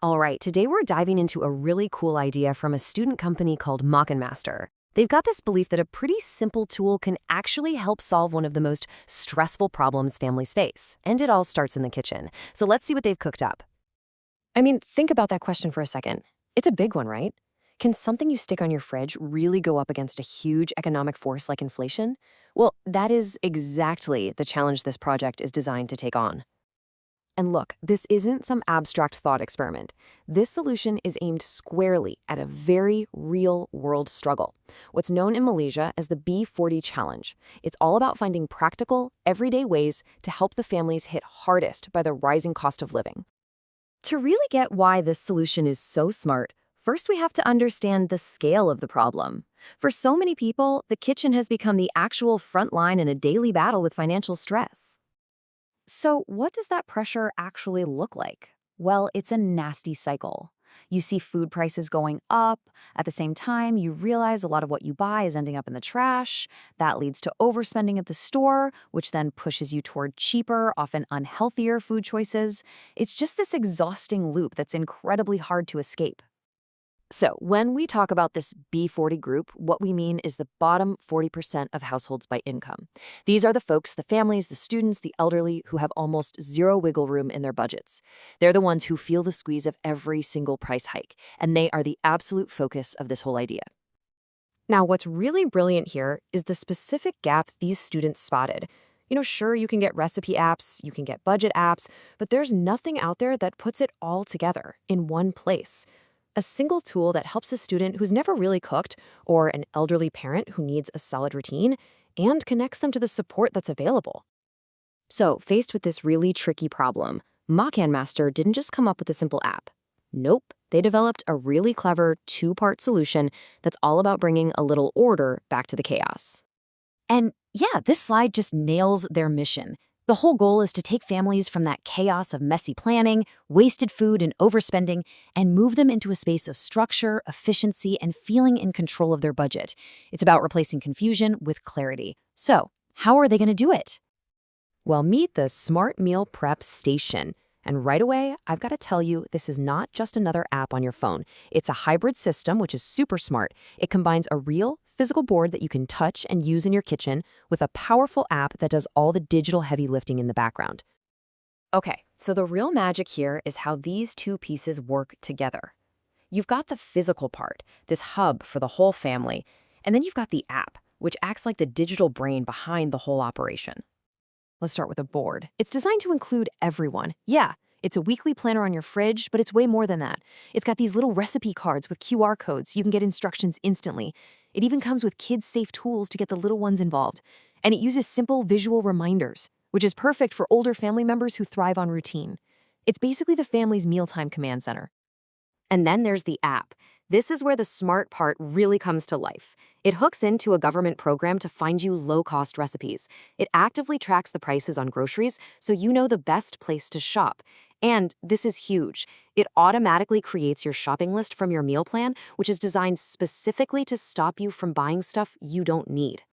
All right, today we're diving into a really cool idea from a student company called Master. They've got this belief that a pretty simple tool can actually help solve one of the most stressful problems families face. And it all starts in the kitchen. So let's see what they've cooked up. I mean, think about that question for a second. It's a big one, right? Can something you stick on your fridge really go up against a huge economic force like inflation? Well, that is exactly the challenge this project is designed to take on. And look, this isn't some abstract thought experiment. This solution is aimed squarely at a very real-world struggle, what's known in Malaysia as the B40 challenge. It's all about finding practical, everyday ways to help the families hit hardest by the rising cost of living. To really get why this solution is so smart, first we have to understand the scale of the problem. For so many people, the kitchen has become the actual front line in a daily battle with financial stress. So what does that pressure actually look like? Well, it's a nasty cycle. You see food prices going up. At the same time, you realize a lot of what you buy is ending up in the trash. That leads to overspending at the store, which then pushes you toward cheaper, often unhealthier food choices. It's just this exhausting loop that's incredibly hard to escape. So when we talk about this B40 group, what we mean is the bottom 40% of households by income. These are the folks, the families, the students, the elderly who have almost zero wiggle room in their budgets. They're the ones who feel the squeeze of every single price hike, and they are the absolute focus of this whole idea. Now, what's really brilliant here is the specific gap these students spotted. Sure, you can get recipe apps, you can get budget apps, but there's nothing out there that puts it all together in one place. A single tool that helps a student who's never really cooked or an elderly parent who needs a solid routine and connects them to the support that's available. So, faced with this really tricky problem, Master didn't just come up with a simple app. Nope, they developed a really clever two-part solution that's all about bringing a little order back to the chaos. And yeah, this slide just nails their mission. The whole goal is to take families from that chaos of messy planning, wasted food, and overspending, and move them into a space of structure, efficiency, and feeling in control of their budget. It's about replacing confusion with clarity. So, how are they going to do it? Well, meet the Smart Meal Prep Station. And right away, I've got to tell you, this is not just another app on your phone. It's a hybrid system, which is super smart. It combines a real physical board that you can touch and use in your kitchen with a powerful app that does all the digital heavy lifting in the background. Okay, so the real magic here is how these two pieces work together. You've got the physical part, this hub for the whole family, and then you've got the app, which acts like the digital brain behind the whole operation. Let's start with a board. It's designed to include everyone. Yeah, it's a weekly planner on your fridge, but it's way more than that. It's got these little recipe cards with QR codes so you can get instructions instantly. It even comes with kids-safe tools to get the little ones involved. And it uses simple visual reminders, which is perfect for older family members who thrive on routine. It's basically the family's mealtime command center. And then there's the app. This is where the smart part really comes to life. It hooks into a government program to find you low-cost recipes. It actively tracks the prices on groceries so you know the best place to shop. And this is huge. It automatically creates your shopping list from your meal plan, which is designed specifically to stop you from buying stuff you don't need.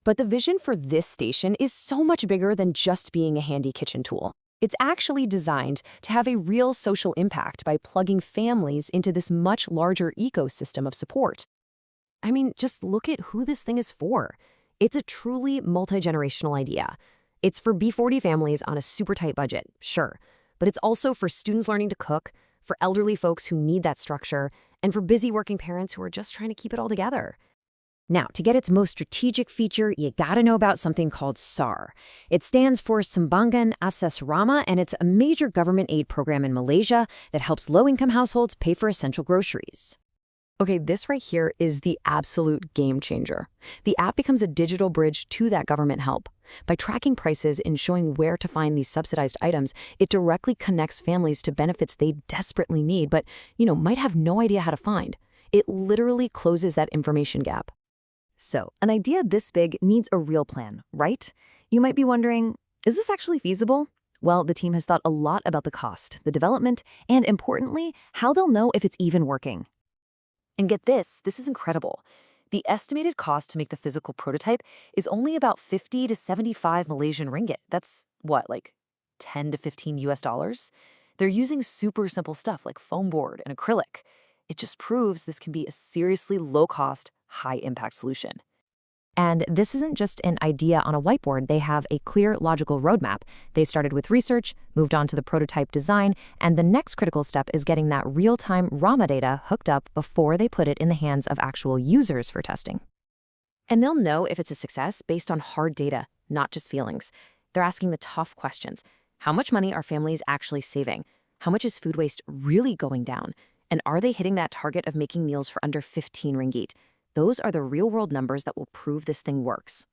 But the vision for this station is so much bigger than just being a handy kitchen tool. It's actually designed to have a real social impact by plugging families into this much larger ecosystem of support. I mean, just look at who this thing is for. It's a truly multi-generational idea. It's for B40 families on a super tight budget, sure, but it's also for students learning to cook, for elderly folks who need that structure, and for busy working parents who are just trying to keep it all together. Now, to get its most strategic feature, you gotta know about something called SAR. It stands for Sumbangan Akses Rama, and it's a major government aid program in Malaysia that helps low-income households pay for essential groceries. Okay, this right here is the absolute game changer. The app becomes a digital bridge to that government help. By tracking prices and showing where to find these subsidized items, it directly connects families to benefits they desperately need, but, might have no idea how to find. It literally closes that information gap. So, an idea this big needs a real plan, right? You might be wondering, is this actually feasible? Well, the team has thought a lot about the cost, the development, and importantly, how they'll know if it's even working. And get this is incredible. The estimated cost to make the physical prototype is only about 50 to 75 Malaysian ringgit. That's what, like 10 to 15 US dollars? They're using super simple stuff like foam board and acrylic. It just proves this can be a seriously low-cost, high-impact solution. And this isn't just an idea on a whiteboard. They have a clear, logical roadmap. They started with research, moved on to the prototype design, and the next critical step is getting that real-time RAMA data hooked up before they put it in the hands of actual users for testing. And they'll know if it's a success based on hard data, not just feelings. They're asking the tough questions. How much money are families actually saving? How much is food waste really going down? And are they hitting that target of making meals for under 15 ringgit? Those are the real-world numbers that will prove this thing works.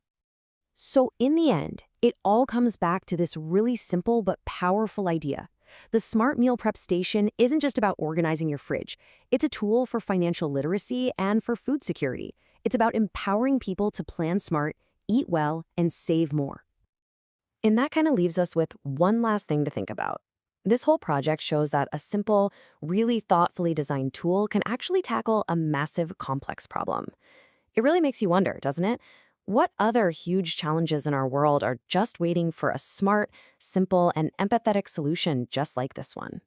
So in the end, it all comes back to this really simple but powerful idea. The Smart Meal Prep Station isn't just about organizing your fridge. It's a tool for financial literacy and for food security. It's about empowering people to plan smart, eat well, and save more. And that kind of leaves us with one last thing to think about. This whole project shows that a simple, really thoughtfully designed tool can actually tackle a massive, complex problem. It really makes you wonder, doesn't it? What other huge challenges in our world are just waiting for a smart, simple, and empathetic solution just like this one?